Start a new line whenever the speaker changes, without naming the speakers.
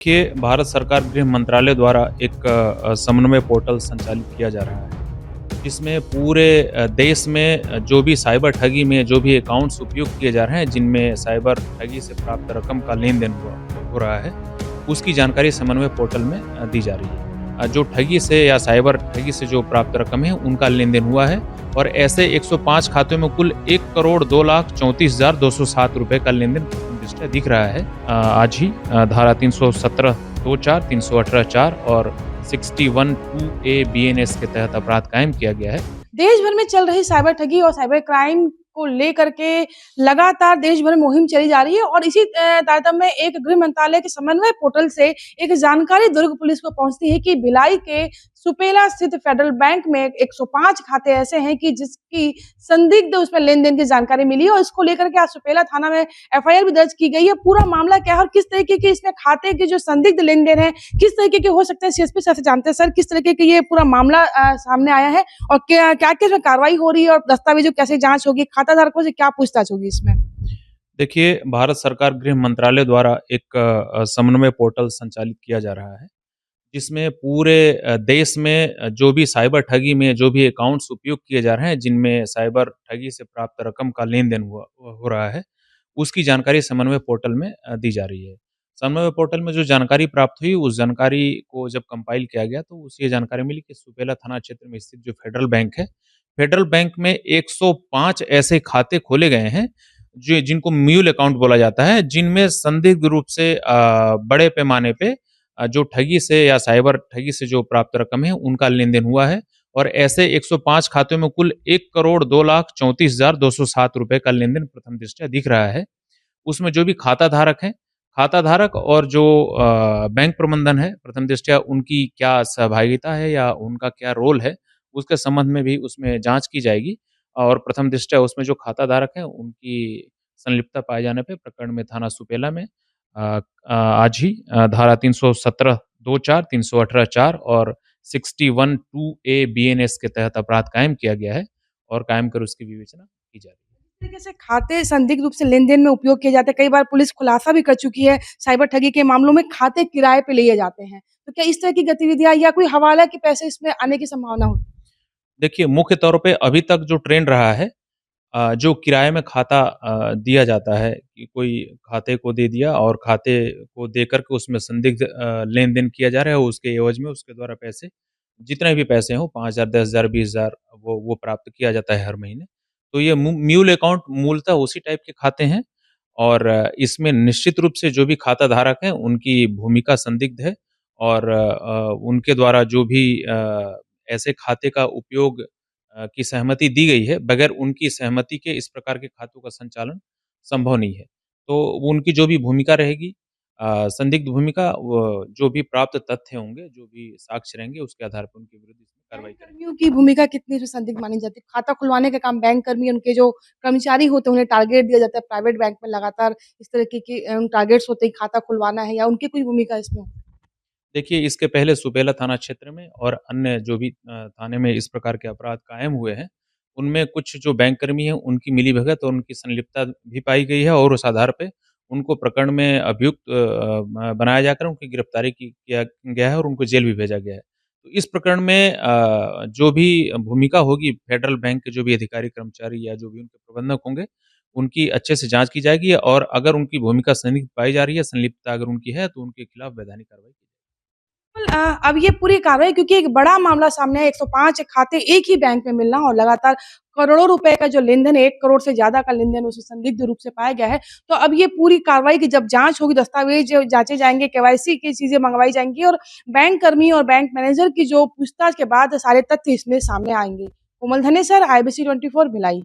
देखिए, भारत सरकार गृह मंत्रालय द्वारा एक समन्वय पोर्टल संचालित किया जा रहा है, जिसमें पूरे देश में जो भी साइबर ठगी में जो भी अकाउंट्स उपयोग किए जा रहे हैं, जिनमें साइबर ठगी से प्राप्त रकम का लेन-देन हो रहा है, उसकी जानकारी समन्वय पोर्टल में दी जा रही है। जो ठगी से या साइबर ठगी से जो प्राप्त रकम है, उनका लेन-देन हुआ है और ऐसे 105 खातों में कुल 1,02,34,207 रुपए का लेन-देन प्रथम दृष्टया दिख रहा है। आज ही धारा 317 2-4, 318 4 और 61 2A BNS के तहत अपराध कायम किया गया है।
देश भर में चल रही साइबर ठगी और साइबर क्राइम को लेकर के लगातार देश भर में मुहिम चली जा रही है और इसी तारतम्य में एक गृह मंत्रालय के समन्वय पोर्टल से एक जानकारी दुर्ग पुलिस को पहुंचती है कि भिलाई के सुपेला स्थित फेडरल बैंक में 105 खाते ऐसे हैं कि जिसकी संदिग्ध उसमें लेन-देन की जानकारी मिली है और इसको लेकर के आज सुपेला थाना में एफआईआर भी दर्ज की गई है। पूरा मामला क्या है और किस तरीके के इसमें खाते के जो संदिग्ध लेन-देन है, किस तरीके के हो सकते हैं, सीएसपी सर से जानते हैं। सर, किस तरीके के ये पूरा मामला सामने आया है और क्या-क्या इसमें कार्रवाई हो रही है और दस्तावेजों कैसे जाँच होगी? खाता धारकों से क्या पूछताछ होगी इसमें?
देखिए, भारत सरकार गृह मंत्रालय द्वारा एक समन्वय पोर्टल संचालित किया जा रहा है, जिसमें पूरे देश में जो भी साइबर ठगी में जो भी अकाउंट्स उपयोग किए जा रहे हैं, जिनमें साइबर ठगी से प्राप्त रकम का लेन-देन हो रहा है, उसकी जानकारी समन्वय पोर्टल में दी जा रही है। समन्वय पोर्टल में जो जानकारी प्राप्त हुई, उस जानकारी को जब कंपाइल किया गया, तो उससे ये जानकारी मिली कि सुपेला थाना क्षेत्र में स्थित जो फेडरल बैंक है, फेडरल बैंक में 105 ऐसे खाते खोले गए हैं, जो जिनको म्यूल अकाउंट बोला जाता है, जिनमें संदिग्ध रूप से बड़े पैमाने पे जो ठगी से या साइबर ठगी से जो प्राप्त रकम है, उनका लेन-देन हुआ है और ऐसे 105 खातों में कुल 1,02,34,207 रुपए का लेन-देन प्रथम दृष्टया दिख रहा है। उसमें जो भी खाता धारक हैं, खाता धारक और जो बैंक प्रबंधन है, प्रथम दृष्टया उनकी क्या सहभागिता है या उनका क्या रोल है, उसके संबंध में भी उसमें जाँच की जाएगी और प्रथम दृष्टया उसमें जो खाता धारक हैं, उनकी संलिप्तता पाए जाने पे प्रकरण में थाना सुपेला में आज ही धारा 317 2-4, 318 4 और 61 2A BNS के तहत अपराध कायम किया गया है और कायम कर उसकी विवेचना की जा रही है।
किस तरीके से खाते संदिग्ध रूप से लेन-देन में उपयोग किए जाते हैं? कई बार पुलिस खुलासा भी कर चुकी है, साइबर ठगी के मामलों में खाते किराए पे लिए जाते हैं। तो क्या इस तरह की गतिविधियाँ या कोई हवाला के पैसे इसमें आने की संभावना होती है?
देखिए, मुख्य तौर पे अभी तक जो ट्रेंड रहा है जो किराए में खाता दिया जाता है कि कोई खाते को दे दिया और खाते को देकर के उसमें संदिग्ध लेन-देन किया जा रहा है, उसके एवज़ में उसके द्वारा पैसे जितने भी पैसे हों 5,000, 10,000, 20,000 वो प्राप्त किया जाता है हर महीने। तो ये म्यूल अकाउंट मूलतः उसी टाइप के खाते हैं और इसमें निश्चित रूप से जो भी खाता धारक हैं, उनकी भूमिका संदिग्ध है और उनके द्वारा जो भी ऐसे खाते का उपयोग की सहमति दी गई है, बगैर उनकी सहमति के इस प्रकार के खातों का संचालन संभव नहीं है। तो उनकी जो भी भूमिका रहेगी संदिग्ध भूमिका वो जो भी प्राप्त तथ्य होंगे, जो भी साक्ष्य रहेंगे, उसके आधार पर उनके विरुद्ध इसमें कार्रवाई
बैंक
करेंगे।
कर्मियों की भूमिका कितनी इसमें संदिग्ध मानी जाती है? खाता खुलवाने का काम बैंक कर्मी, उनके जो कर्मचारी होते हैं, उन्हें टारगेट दिया जाता है प्राइवेट बैंक में लगातार इस तरीके के टारगेट्स होते हैं, खाता खुलवाना है या उनकी कोई भूमिका इसमें?
देखिए, इसके पहले सुपेला थाना क्षेत्र में और अन्य जो भी थाने में इस प्रकार के अपराध कायम हुए हैं, उनमें कुछ जो बैंक कर्मी हैं, उनकी मिलीभगत और उनकी संलिप्तता भी पाई गई है और उस आधार पे उनको प्रकरण में अभियुक्त बनाया जाकर उनकी गिरफ्तारी की किया गया है और उनको जेल भी भेजा गया है। तो इस प्रकरण में जो भी भूमिका होगी फेडरल बैंक के जो भी अधिकारी, कर्मचारी या जो भी उनके प्रबंधक होंगे, उनकी अच्छे से जाँच की जाएगी और अगर उनकी भूमिका संदिग्ध पाई जा रही है, संलिप्तता अगर उनकी है, तो उनके खिलाफ वैधानिक कार्रवाई की
अब ये पूरी कार्रवाई क्योंकि एक बड़ा मामला सामने आया 105 खाते एक ही बैंक में मिलना और लगातार करोड़ों रुपए का जो लेन-देन है, 1 करोड़ से ज़्यादा का लेन-देन उसमें संदिग्ध रूप से पाया गया है। तो अब ये पूरी कार्रवाई की जब जाँच होगी, दस्तावेज़ जाँचे जाएँगे, केवाईसी की चीज़ें मंगवाई जाएँगी और बैंक कर्मी और बैंक मैनेजर की जो पूछताछ के बाद सारे तथ्य इसमें सामने आएँगे। कोमल धनेसर, IBC 24 भिलाई।